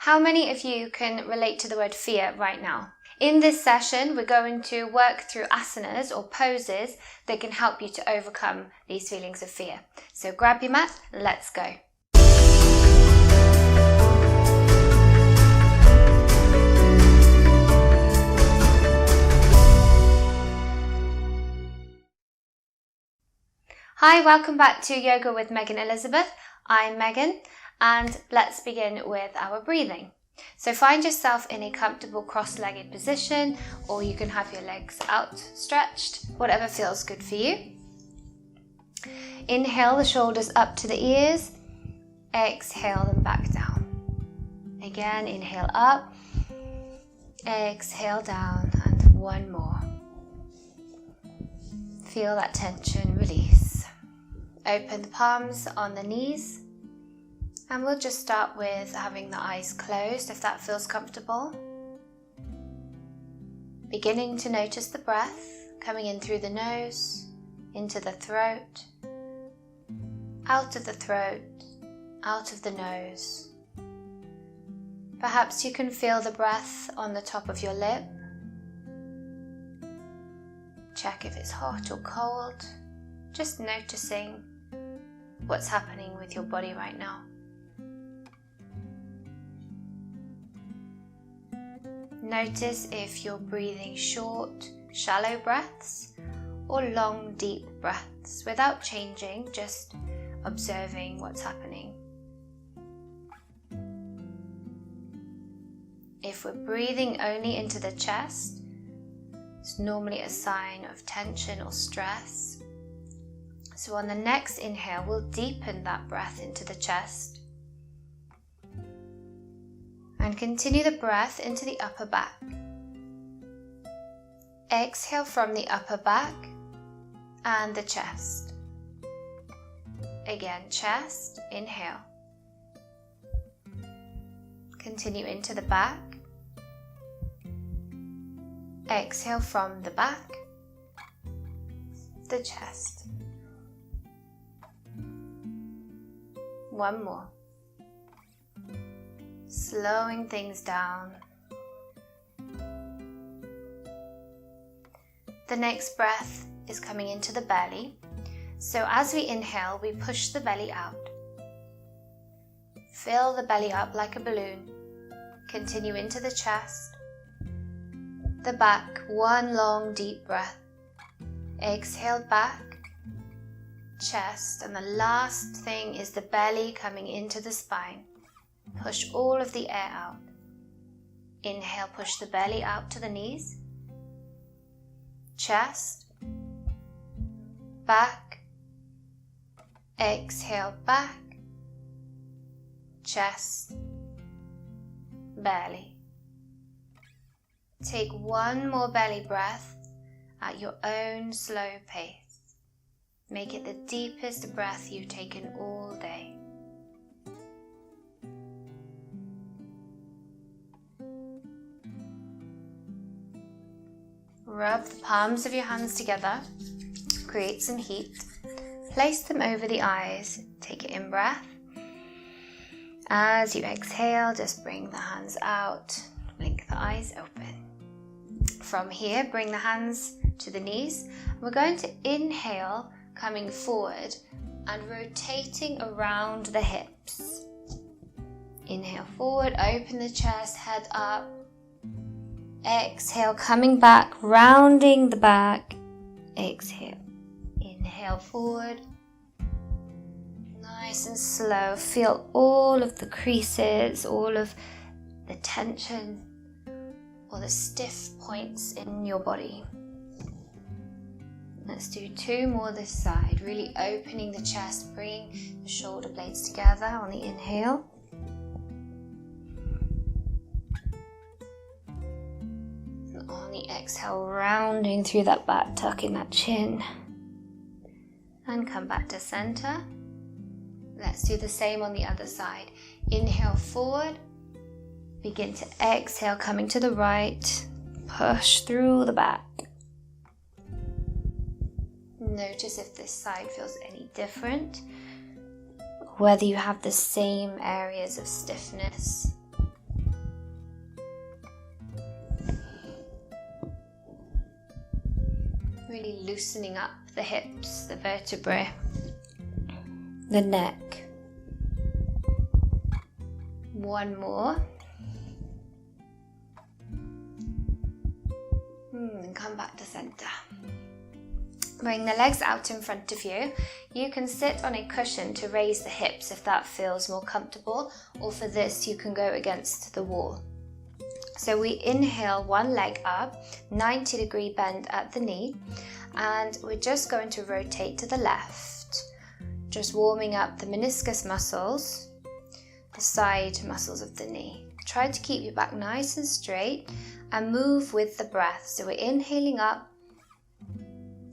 How many of you can relate to the word fear right now? In this session, we're going to work through asanas or poses that can help you to overcome these feelings of fear. So grab your mat, let's go. Hi, welcome back to Yoga with Megan Elizabeth. I'm Megan, and let's begin with our breathing. So find yourself in a comfortable cross-legged position, or you can have your legs outstretched, whatever feels good for you. Inhale the shoulders up to the ears, exhale them back down. Again, inhale up, exhale down, and one more. Feel that tension release. Open the palms on the knees, and we'll just start with having the eyes closed if that feels comfortable. Beginning to notice the breath coming in through the nose, into the throat, out of the throat, out of the nose. Perhaps you can feel the breath on the top of your lip. Check if it's hot or cold, just noticing what's happening with your body right now. Notice if you're breathing short, shallow breaths or long, deep breaths without changing, just observing what's happening. If we're breathing only into the chest, it's normally a sign of tension or stress. So on the next inhale, we'll deepen that breath into the chest and continue the breath into the upper back. Exhale from the upper back and the chest. Again, chest, inhale. Continue into the back. Exhale from the back, the chest. One more. Slowing things down. The next breath is coming into the belly. So as we inhale, we push the belly out. Fill the belly up like a balloon. Continue into the chest. The back, one long deep breath. Exhale back. Chest, and the last thing is the belly coming into the spine. Push all of the air out. Inhale, push the belly out to the knees. Chest, back. Exhale back. Chest, belly. Take one more belly breath at your own slow pace. Make it the deepest breath you've taken all day. Rub the palms of your hands together, create some heat. Place them over the eyes, take an in-breath. As you exhale, just bring the hands out, blink the eyes open. From here, bring the hands to the knees. We're going to inhale, coming forward and rotating around the hips. Inhale forward, open the chest, head up. Exhale, coming back, rounding the back. Exhale. Inhale forward. Nice and slow. Feel all of the creases, all of the tension or the stiff points in your body. Let's do two more this side, really opening the chest, bringing the shoulder blades together on the inhale. And on the exhale, rounding through that back, tucking that chin. And come back to center. Let's do the same on the other side. Inhale forward, begin to exhale, coming to the right, push through the back. Notice if this side feels any different, whether you have the same areas of stiffness. loosening up the hips, the vertebrae, the neck. One more. And come back to center. Bring the legs out in front of you. You can sit on a cushion to raise the hips if that feels more comfortable, or for this you can go against the wall. So we inhale one leg up, 90-degree bend at the knee, and we're just going to rotate to the left, just warming up the meniscus muscles, the side muscles of the knee. Try to keep your back nice and straight and move with the breath. So we're inhaling up,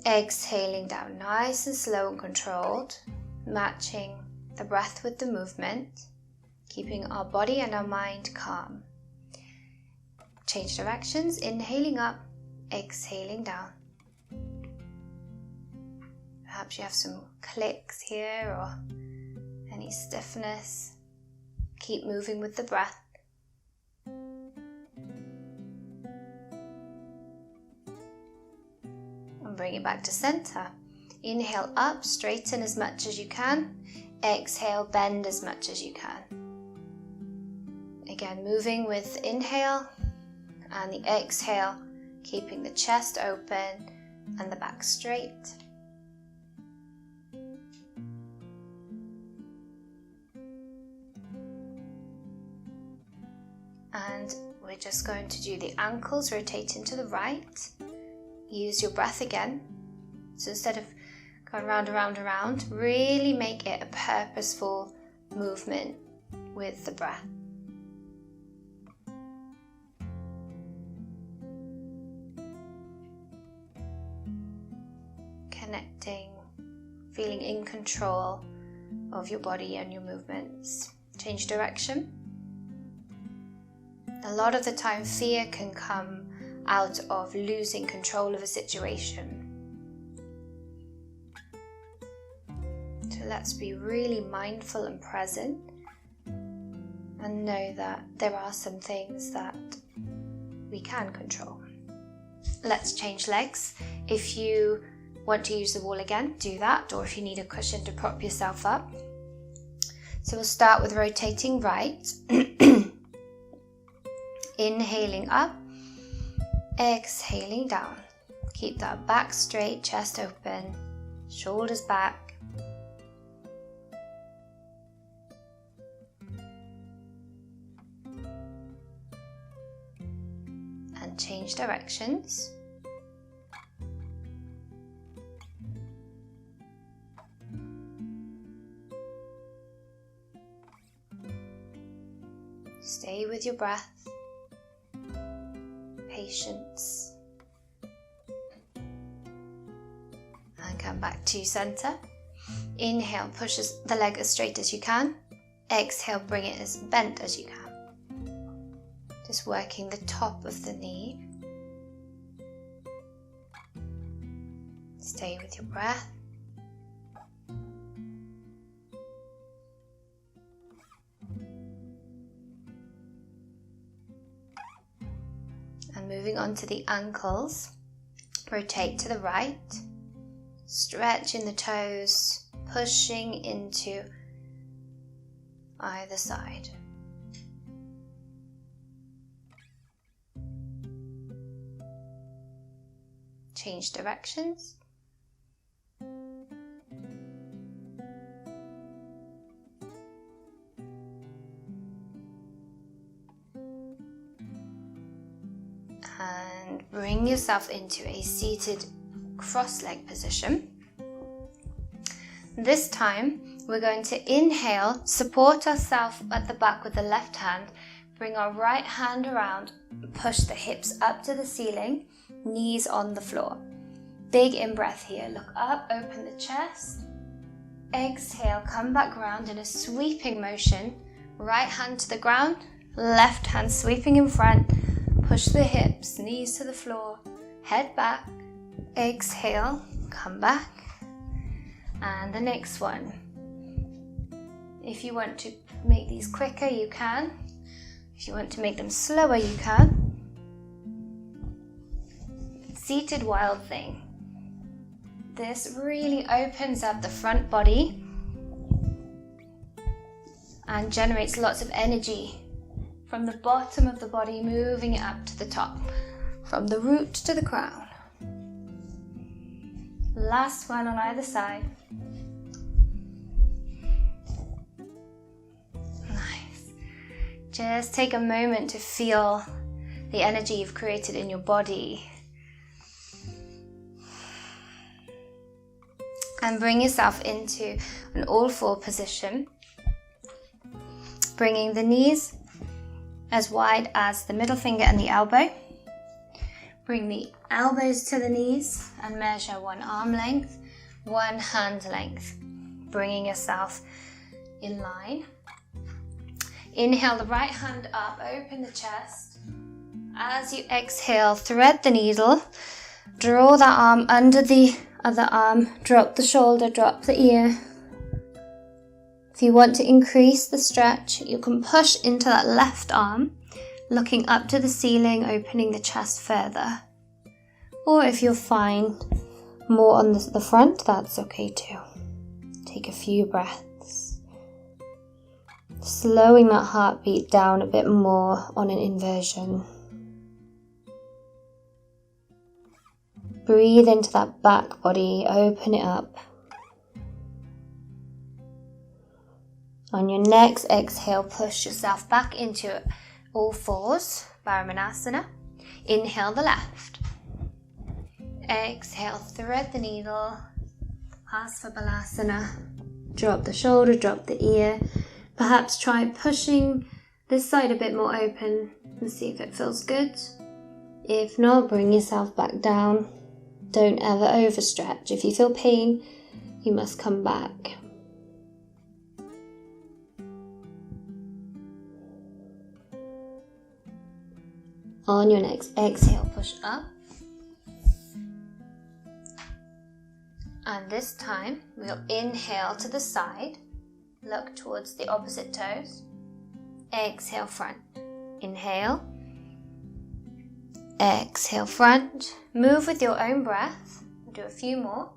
exhaling down, nice and slow and controlled, matching the breath with the movement, keeping our body and our mind calm. Change directions, inhaling up, exhaling down. Perhaps you have some clicks here or any stiffness. Keep moving with the breath. And bring it back to center. Inhale up, straighten as much as you can. Exhale, bend as much as you can. Again, moving with inhale and the exhale, keeping the chest open and the back straight. And we're just going to do the ankles rotating to the right. Use your breath again. So instead of going round, around, around, really make it a purposeful movement with the breath. Connecting, feeling in control of your body and your movements. Change direction. A lot of the time fear can come out of losing control of a situation. So let's be really mindful and present and know that there are some things that we can control. Let's change legs. If you want to use the wall again, do that, or if you need a cushion to prop yourself up. So we'll start with rotating right. Inhaling up, exhaling down. Keep that back straight, chest open, shoulders back. And change directions. Stay with your breath. Patience. And come back to center. Inhale, push the leg as straight as you can. Exhale, bring it as bent as you can. Just working the top of the knee. Stay with your breath. And moving on to the ankles, rotate to the right, stretching the toes, pushing into either side. Change directions. And bring yourself into a seated cross-leg position. This time we're going to inhale, support ourselves at the back with the left hand, bring our right hand around, push the hips up to the ceiling, knees on the floor. Big in-breath here, look up, open the chest. Exhale, come back round in a sweeping motion, right hand to the ground, left hand sweeping in front. Push the hips, knees to the floor, head back, exhale, come back. And the next one. If you want to make these quicker, you can. If you want to make them slower, you can. Seated wild thing. This really opens up the front body and generates lots of energy from the bottom of the body, moving it up to the top, from the root to the crown. Last one on either side. Nice. Just take a moment to feel the energy you've created in your body. And bring yourself into an all-four position, bringing the knees as wide as the middle finger and the elbow. Bring the elbows to the knees and measure 1 arm length, 1 hand length, bringing yourself in line. Inhale the right hand up, open the chest. As you exhale, thread the needle, draw that arm under the other arm, drop the shoulder, drop the ear. If you want to increase the stretch, you can push into that left arm, looking up to the ceiling, opening the chest further. Or if you're fine more on the front, that's okay too. Take a few breaths. Slowing that heartbeat down a bit more on an inversion. Breathe into that back body, open it up. On your next exhale, push yourself back into all fours, Varamanasana. Inhale the left. Exhale, thread the needle, Balasana. Drop the shoulder, drop the ear. Perhaps try pushing this side a bit more open and see if it feels good. If not, bring yourself back down. Don't ever overstretch. If you feel pain, you must come back. On your next exhale, push up. And this time, we'll inhale to the side. Look towards the opposite toes. Exhale, front. Inhale. Exhale, front. Move with your own breath. We'll do a few more.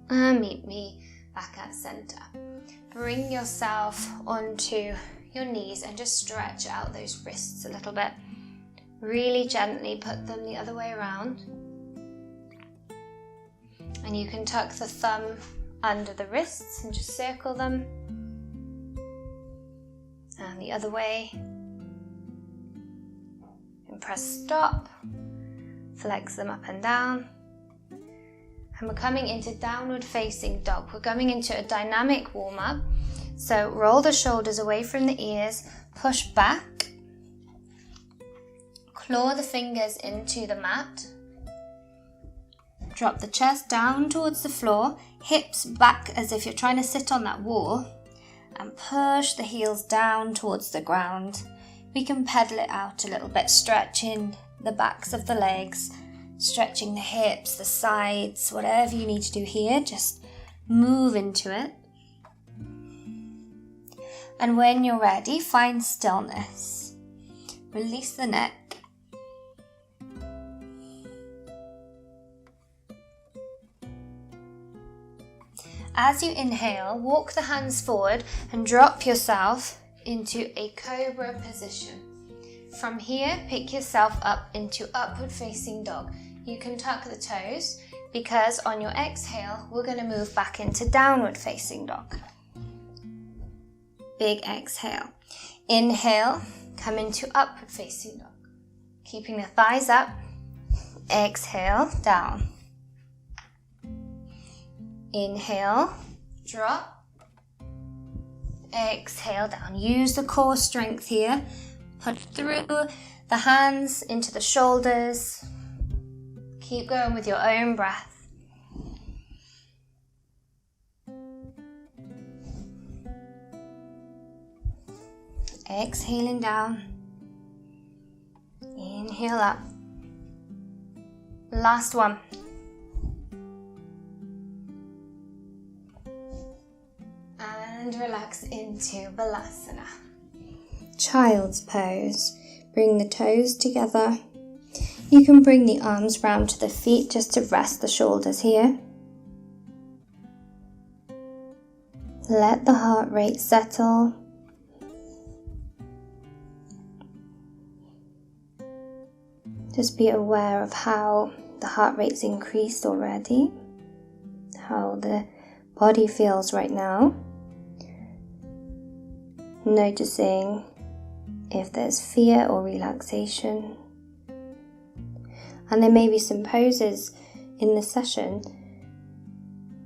And meet me back at center. Bring yourself onto your knees and just stretch out those wrists a little bit. Really gently put them the other way around. And you can tuck the thumb under the wrists and just circle them. And the other way. And press stop. Flex them up and down. And we're coming into downward facing dog. We're coming into a dynamic warm-up. So roll the shoulders away from the ears, push back, claw the fingers into the mat, drop the chest down towards the floor, hips back as if you're trying to sit on that wall, and push the heels down towards the ground. We can pedal it out a little bit, stretching the backs of the legs, stretching the hips, the sides, whatever you need to do here, just move into it. And when you're ready, find stillness. Release the neck. As you inhale, walk the hands forward and drop yourself into a cobra position. From here, pick yourself up into upward facing dog. You can tuck the toes because on your exhale, we're going to move back into downward facing dog. Big exhale. Inhale, come into upward facing dog. Keeping the thighs up. Exhale, down. Inhale, drop. Exhale, down. Use the core strength here. Put through the hands into the shoulders. Keep going with your own breath. Exhaling down. Inhale up. Last one. and relax into Balasana. Child's pose. Bring the toes together. You can bring the arms round to the feet just to rest the shoulders here. Let the heart rate settle. Just be aware of how the heart rate's increased already, how the body feels right now. Noticing if there's fear or relaxation. And there may be some poses in this session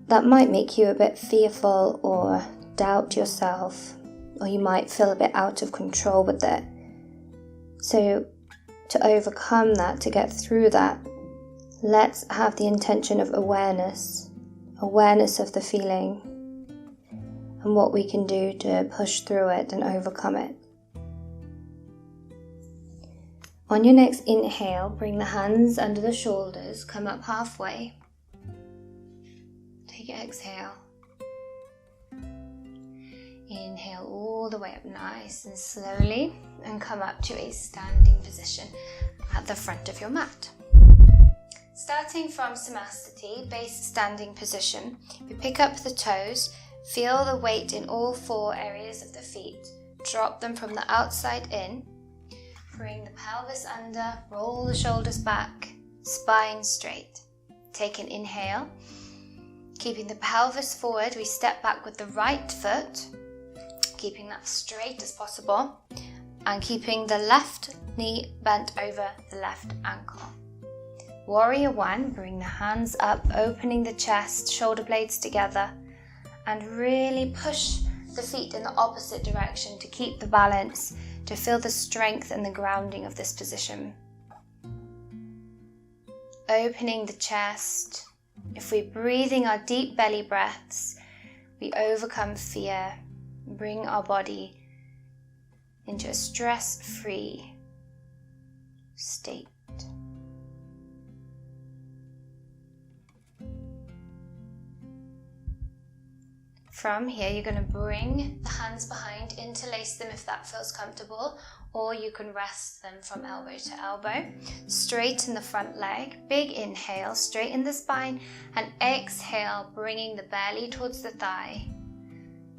that might make you a bit fearful or doubt yourself, or you might feel a bit out of control with it. So to overcome that, to get through that, let's have the intention of awareness of the feeling and what we can do to push through it and overcome it. On your next inhale, bring the hands under the shoulders, come up halfway. Take your exhale. Inhale all the way up nice and slowly and come up to a standing position at the front of your mat. Starting from Samasthiti, base standing position, you pick up the toes, feel the weight in all 4 areas of the feet. Drop them from the outside in. Bring the pelvis under, roll the shoulders back, spine straight. Take an inhale. Keeping the pelvis forward, we step back with the right foot, keeping that straight as possible, and keeping the left knee bent over the left ankle. Warrior 1, bring the hands up, opening the chest, shoulder blades together, and really push the feet in the opposite direction to keep the balance, to feel the strength and the grounding of this position. Opening the chest. If we're breathing our deep belly breaths, we overcome fear, bring our body into a stress-free state. From here, you're going to bring the hands behind, interlace them if that feels comfortable, or you can rest them from elbow to elbow. Straighten the front leg, big inhale, straighten the spine, and exhale, bringing the belly towards the thigh.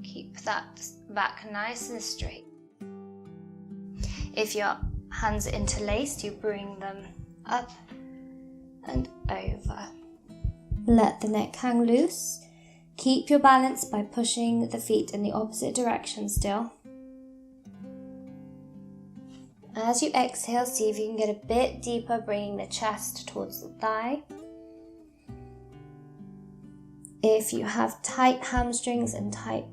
Keep that back nice and straight. If your hands are interlaced, you bring them up and over. Let the neck hang loose. Keep your balance by pushing the feet in the opposite direction still. As you exhale, see if you can get a bit deeper, bringing the chest towards the thigh. If you have tight hamstrings and tight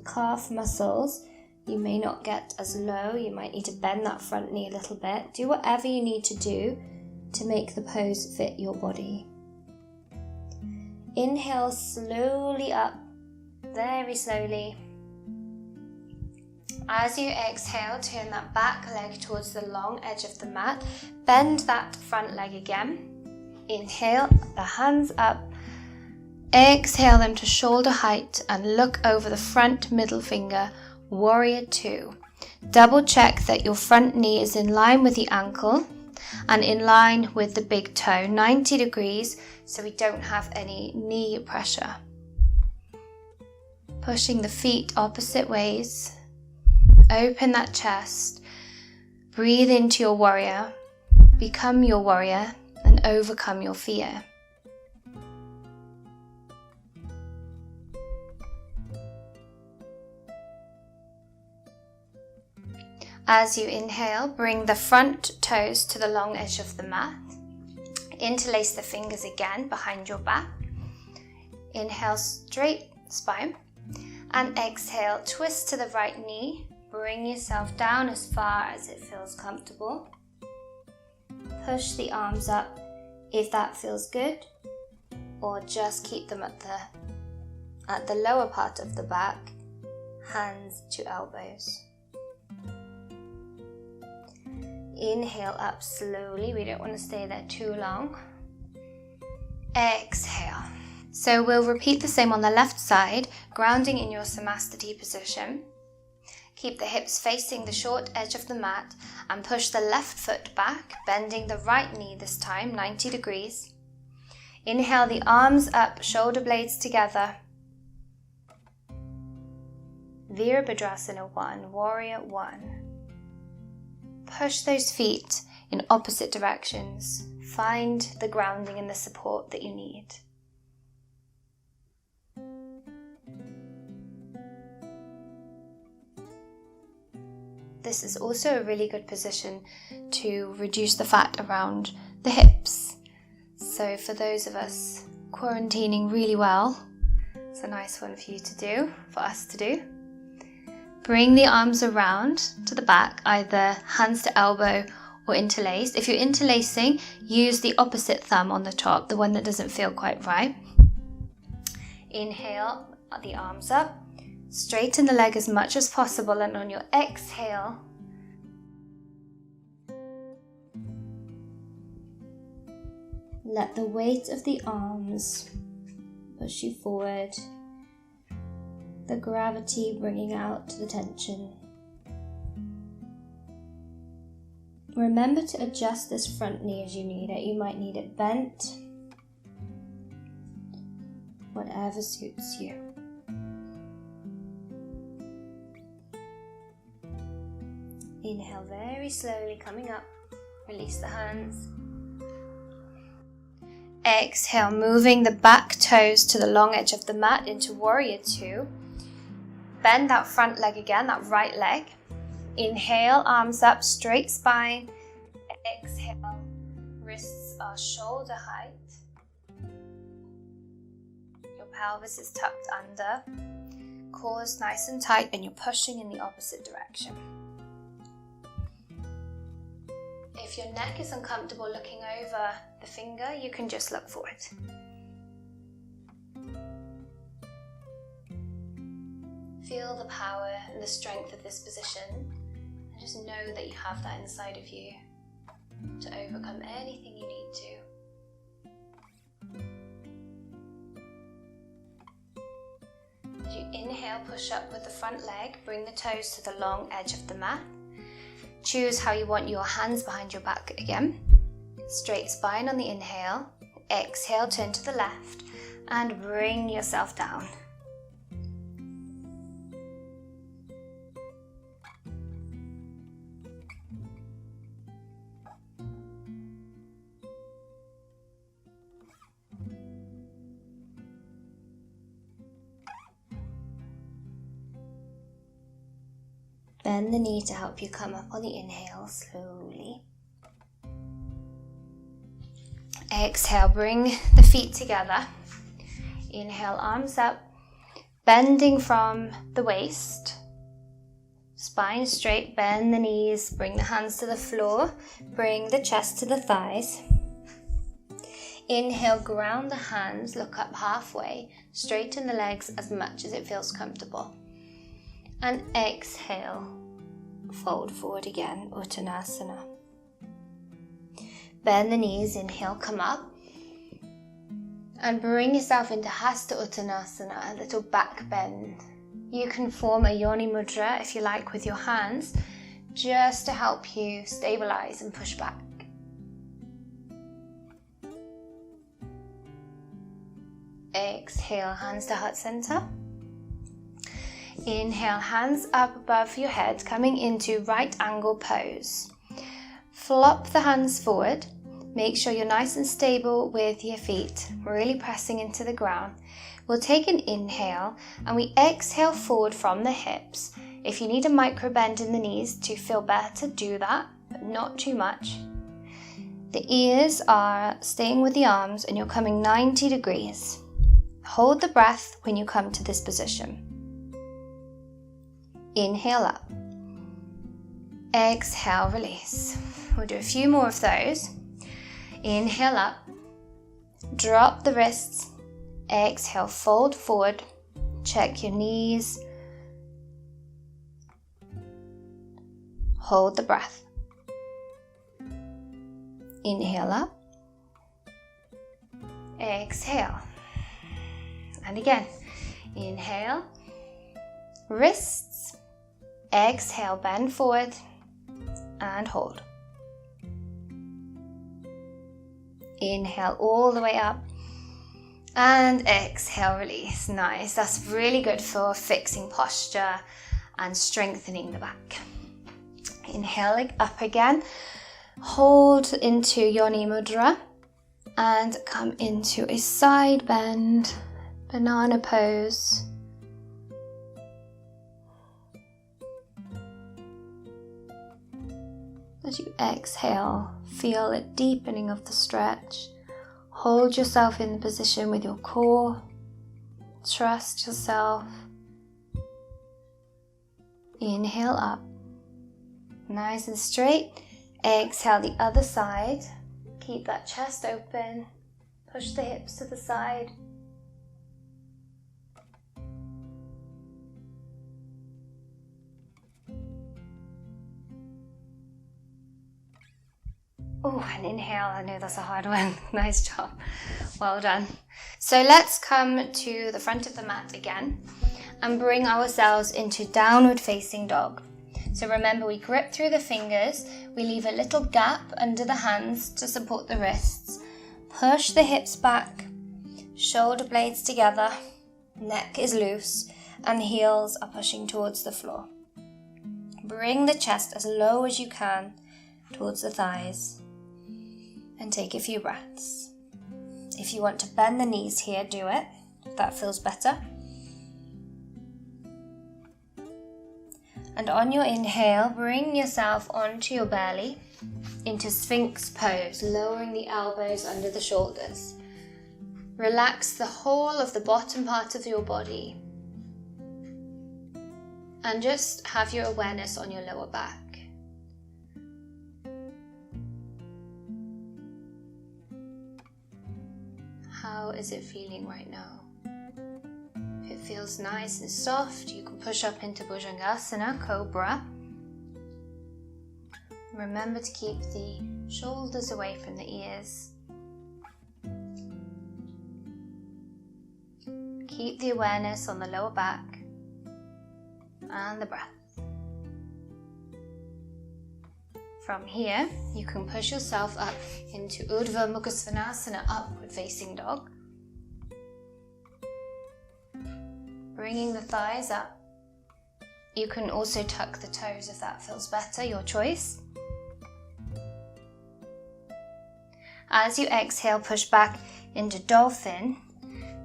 calf muscles, you may not get as low. You might need to bend that front knee a little bit. Do whatever you need to do to make the pose fit your body. Inhale slowly up, very slowly. As you exhale, turn that back leg towards the long edge of the mat. Bend that front leg again. Inhale, the hands up. Exhale them to shoulder height and look over the front middle finger, Warrior 2. Double check that your front knee is in line with the ankle and in line with the big toe, 90 degrees, so we don't have any knee pressure. Pushing the feet opposite ways. Open that chest. Breathe into your warrior. Become your warrior and overcome your fear. As you inhale, bring the front toes to the long edge of the mat. Interlace the fingers again behind your back. Inhale, straight spine. And exhale, twist to the right knee. Bring yourself down as far as it feels comfortable. Push the arms up if that feels good, or just keep them at the lower part of the back, hands to elbows. Inhale up slowly, we don't want to stay there too long. Exhale, So we'll repeat the same on the left side, grounding in your Samasthiti position. Keep the hips facing the short edge of the mat and push the left foot back, bending the right knee this time, 90 degrees. Inhale the arms up, shoulder blades together. Virabhadrasana 1, Warrior 1. Push those feet in opposite directions. Find the grounding and the support that you need. This is also a really good position to reduce the fat around the hips. So for those of us quarantining really well, it's a nice one for you to do, for us to do. Bring the arms around to the back, either hands to elbow or interlaced. If you're interlacing, use the opposite thumb on the top, the one that doesn't feel quite right. Inhale, the arms up. Straighten the leg as much as possible, and on your exhale, let the weight of the arms push you forward, the gravity bringing out the tension. Remember to adjust this front knee as you need it. You might need it bent, whatever suits you. Inhale very slowly, coming up. Release the hands. Exhale, moving the back toes to the long edge of the mat into Warrior 2. Bend that front leg again, that right leg. Inhale, arms up, straight spine. Exhale, wrists are shoulder height. Your pelvis is tucked under. Core is nice and tight, and you're pushing in the opposite direction. If your neck is uncomfortable looking over the finger, you can just look forward. Feel the power and the strength of this position, and just know that you have that inside of you to overcome anything you need to. As you inhale, push up with the front leg, bring the toes to the long edge of the mat. Choose how you want your hands behind your back again. Straight spine on the inhale. Exhale, turn to the left and bring yourself down. Bend the knee to help you come up on the inhale slowly. Exhale, bring the feet together. Inhale, arms up, bending from the waist. Spine straight, bend the knees, bring the hands to the floor, bring the chest to the thighs. Inhale, ground the hands, look up halfway, straighten the legs as much as it feels comfortable. And exhale, fold forward again, Uttanasana. Bend the knees, inhale, come up. And bring yourself into Hasta Uttanasana, a little back bend. You can form a Yoni Mudra if you like with your hands, just to help you stabilize and push back. Exhale, hands to heart center. Inhale, hands up above your head, coming into right angle pose. Flop the hands forward. Make sure you're nice and stable with your feet, really pressing into the ground. We'll take an inhale and we exhale forward from the hips. If you need a micro bend in the knees to feel better, do that, but not too much. The ears are staying with the arms and you're coming 90 degrees. Hold the breath when you come to this position. Inhale up. Exhale, release. We'll do a few more of those. Inhale up. Drop the wrists. Exhale, fold forward. Check your knees. Hold the breath. Inhale up. Exhale. And again, inhale, wrists, exhale, bend forward and hold. Inhale all the way up and exhale, release. Nice. That's really good for fixing posture and strengthening the back. Inhale up again, hold into Yoni Mudra and come into a side bend, banana pose. As you exhale, feel a deepening of the stretch. Hold yourself in the position with your core. Trust yourself. Inhale up, nice and straight. Exhale the other side. Keep that chest open. Push the hips to the side. Oh, and inhale. I know that's a hard one. Nice job. Well done. So let's come to the front of the mat again and bring ourselves into downward facing dog. So remember, we grip through the fingers. We leave a little gap under the hands to support the wrists. Push the hips back. Shoulder blades together. Neck is loose and the heels are pushing towards the floor. Bring the chest as low as you can towards the thighs. And take a few breaths. If you want to bend the knees here, do it, if that feels better. And on your inhale, bring yourself onto your belly into Sphinx pose, lowering the elbows under the shoulders. Relax the whole of the bottom part of your body. And just have your awareness on your lower back. How is it feeling right now? If it feels nice and soft, you can push up into Bhujangasana, Cobra. Remember to keep the shoulders away from the ears. Keep the awareness on the lower back and the breath. From here, you can push yourself up into Urdhva Mukha Svanasana, upward facing dog. Bringing the thighs up. You can also tuck the toes if that feels better, your choice. As you exhale, push back into dolphin,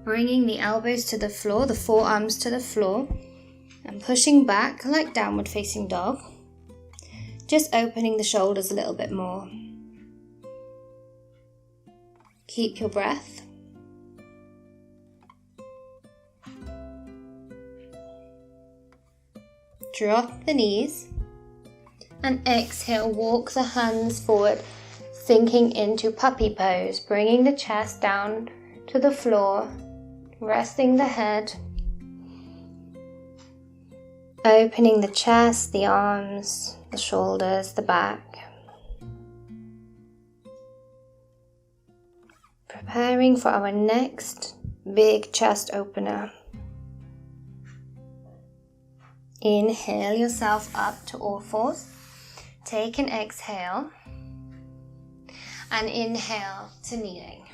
bringing the elbows to the floor, the forearms to the floor, and pushing back like downward facing dog. Just opening the shoulders a little bit more. Keep your breath. Drop the knees and exhale, walk the hands forward, sinking into puppy pose, bringing the chest down to the floor, resting the head, opening the chest, the arms, the shoulders, the back. Preparing for our next big chest opener. Inhale yourself up to all fours. Take an exhale and inhale to kneeling.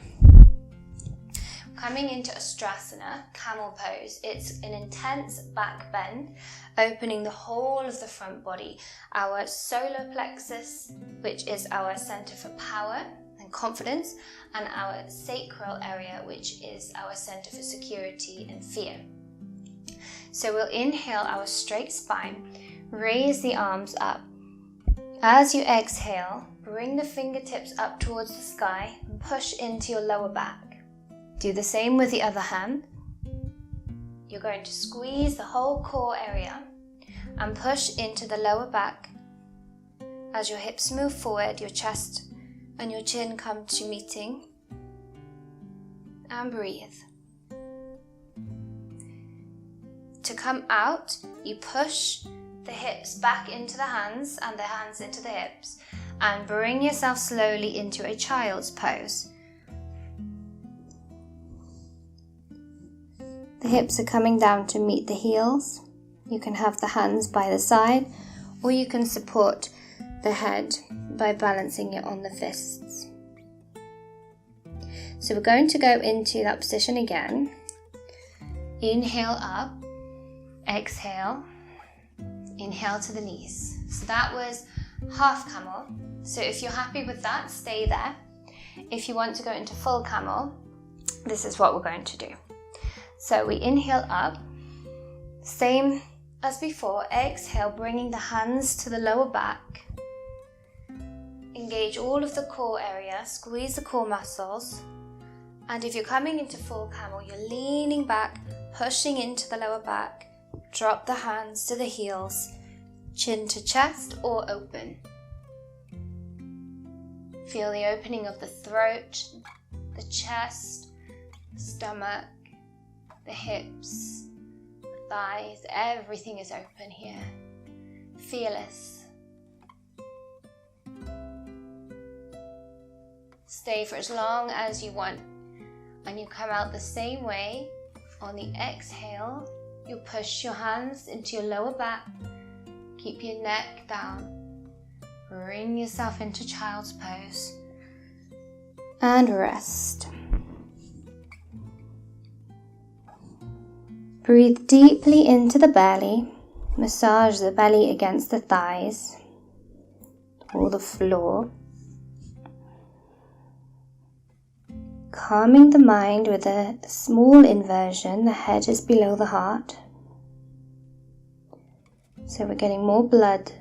Coming into Ustrasana, camel pose. It's an intense back bend, opening the whole of the front body. Our solar plexus, which is our center for power and confidence, and our sacral area, which is our center for security and fear. So we'll inhale our straight spine, raise the arms up. As you exhale, bring the fingertips up towards the sky and push into your lower back. Do the same with the other hand. You're going to squeeze the whole core area and push into the lower back. As your hips move forward, your chest and your chin come to meeting. And breathe. To come out, you push the hips back into the hands and the hands into the hips, and bring yourself slowly into a child's pose. The hips are coming down to meet the heels. You can have the hands by the side, or you can support the head by balancing it on the fists. So we're going to go into that position again. Inhale up, exhale, inhale to the knees. So that was half camel. So if you're happy with that, stay there. If you want to go into full camel, this is what we're going to do. So we inhale up, same as before, exhale, bringing the hands to the lower back. Engage all of the core area, squeeze the core muscles. And if you're coming into full camel, you're leaning back, pushing into the lower back. Drop the hands to the heels, chin to chest or open. Feel the opening of the throat, the chest, the stomach, the hips, the thighs, everything is open here. Fearless. Stay for as long as you want. And you come out the same way. On the exhale, you push your hands into your lower back. Keep your neck down. Bring yourself into child's pose. And rest. Breathe deeply into the belly. Massage the belly against the thighs or the floor. Calming the mind with a small inversion. The head is below the heart. So we're getting more blood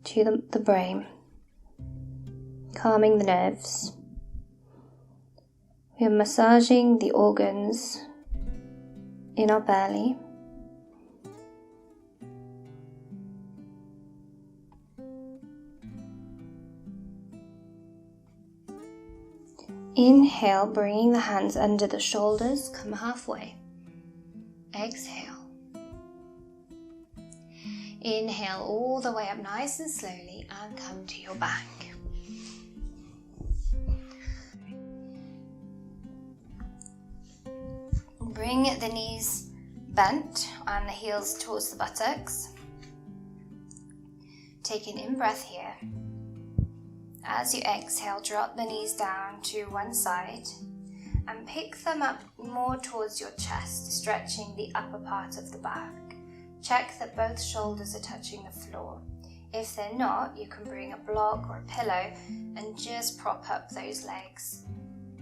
to the brain. Calming the nerves. We are massaging the organs in our belly. Inhale, bringing the hands under the shoulders, come halfway. Exhale. Inhale all the way up nice and slowly and come to your back. Bring the knees bent and the heels towards the buttocks. Take an in-breath here. As you exhale, drop the knees down to one side and pick them up more towards your chest, stretching the upper part of the back. Check that both shoulders are touching the floor. If they're not, you can bring a block or a pillow and just prop up those legs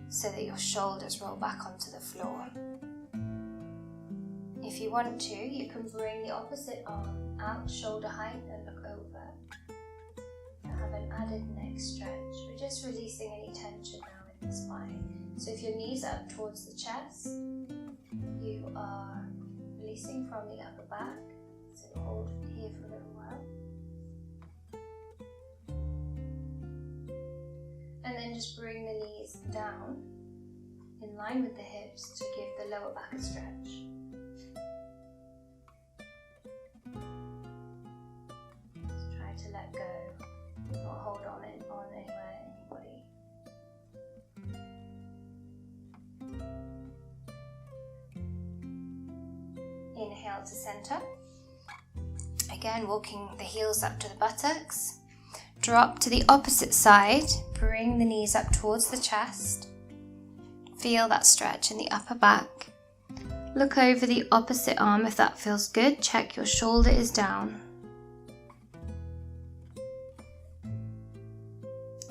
so that your shoulders roll back onto the floor. If you want to, you can bring the opposite arm out shoulder height and look over. Have an added neck stretch. We're just releasing any tension now in the spine. So if your knees are up towards the chest, you are releasing from the upper back. So hold here for a little while. And then just bring the knees down in line with the hips to give the lower back a stretch. Just try to let go. Not hold on anywhere, anybody. Inhale to center. Again, walking the heels up to the buttocks. Drop to the opposite side. Bring the knees up towards the chest. Feel that stretch in the upper back. Look over the opposite arm if that feels good. Check your shoulder is down.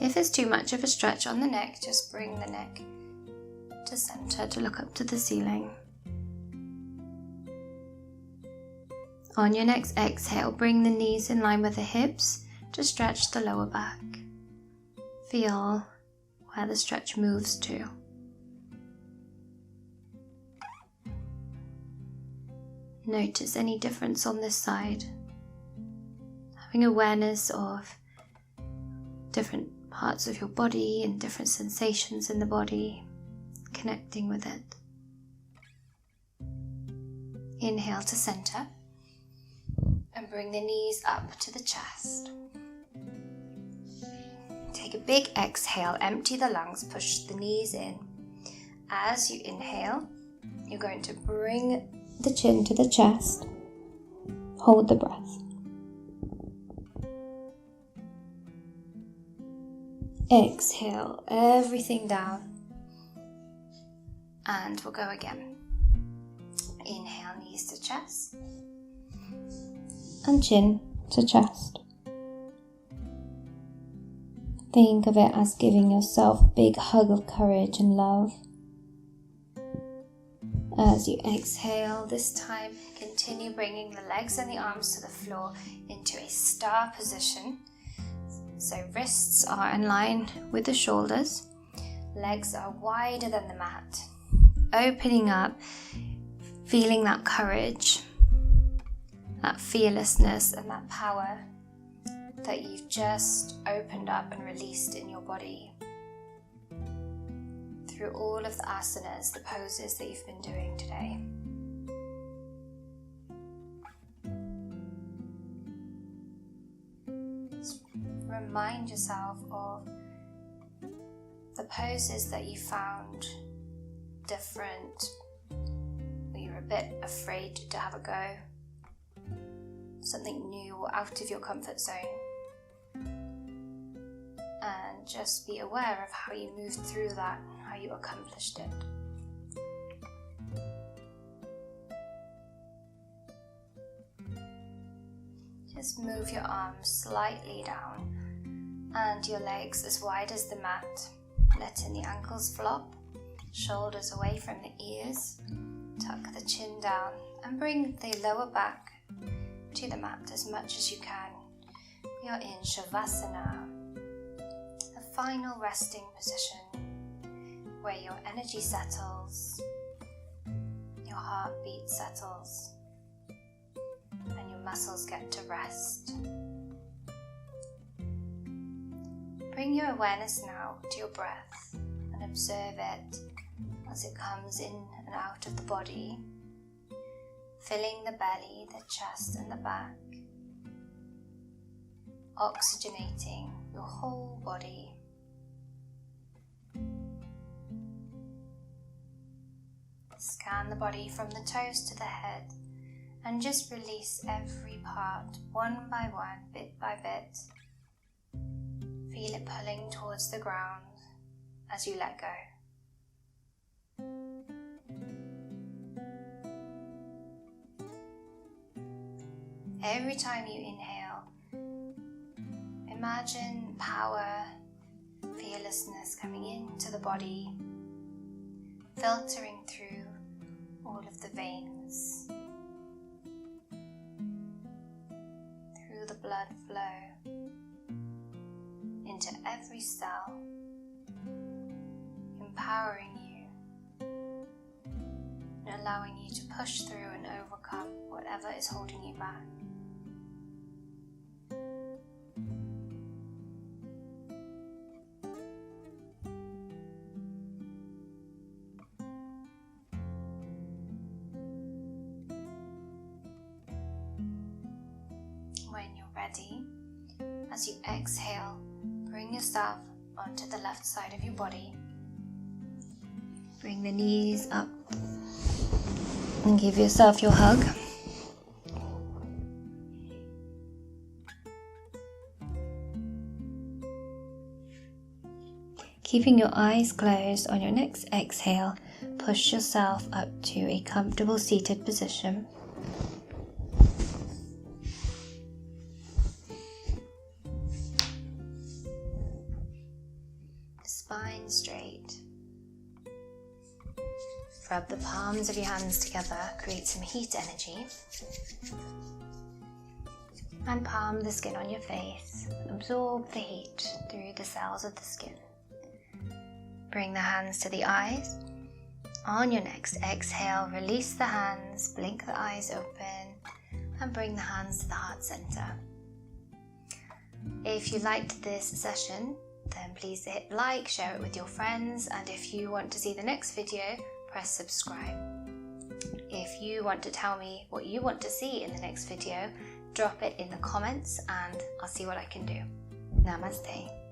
If there's too much of a stretch on the neck, just bring the neck to center to look up to the ceiling. On your next exhale, bring the knees in line with the hips to stretch the lower back. Feel where the stretch moves to. Notice any difference on this side. Having awareness of different parts of your body and different sensations in the body, connecting with it. Inhale to center and bring the knees up to the chest. Take a big exhale, empty the lungs, push the knees in. As you inhale, you're going to bring the chin to the chest. Hold the breath. Exhale everything down. And we'll go again. Inhale, knees to chest. And chin to chest. Think of it as giving yourself a big hug of courage and love. As you exhale, this time continue bringing the legs and the arms to the floor into a star position. So wrists are in line with the shoulders, legs are wider than the mat, opening up, feeling that courage, that fearlessness and that power that you've just opened up and released in your body through all of the asanas, the poses that you've been doing today. Just remind yourself of the poses that you found different, or you're a bit afraid to have a go, something new or out of your comfort zone. And just be aware of how you moved through that, how you accomplished it. Just move your arms slightly down and your legs as wide as the mat, letting the ankles flop, shoulders away from the ears, tuck the chin down and bring the lower back to the mat as much as you can. You're in Shavasana, the final resting position where your energy settles, your heartbeat settles, and your muscles get to rest. Bring your awareness now to your breath and observe it as it comes in and out of the body, filling the belly, the chest and the back, oxygenating your whole body. Scan the body from the toes to the head and just release every part one by one, bit by bit. Feel it pulling towards the ground as you let go. Every time you inhale, imagine power, fearlessness coming into the body, filtering through all of the veins, through the blood flow, into every cell, empowering you and allowing you to push through and overcome whatever is holding you back. When you're ready, as you exhale, bring yourself onto the left side of your body. Bring the knees up and give yourself your hug. Keeping your eyes closed, on your next exhale, push yourself up to a comfortable seated position. Spine straight. Rub the palms of your hands together, create some heat energy. And palm the skin on your face. Absorb the heat through the cells of the skin. Bring the hands to the eyes. On your next exhale, release the hands, blink the eyes open, and bring the hands to the heart center. If you liked this session, then please hit like, share it with your friends, and if you want to see the next video, press subscribe. If you want to tell me what you want to see in the next video, drop it in the comments and I'll see what I can do. Namaste.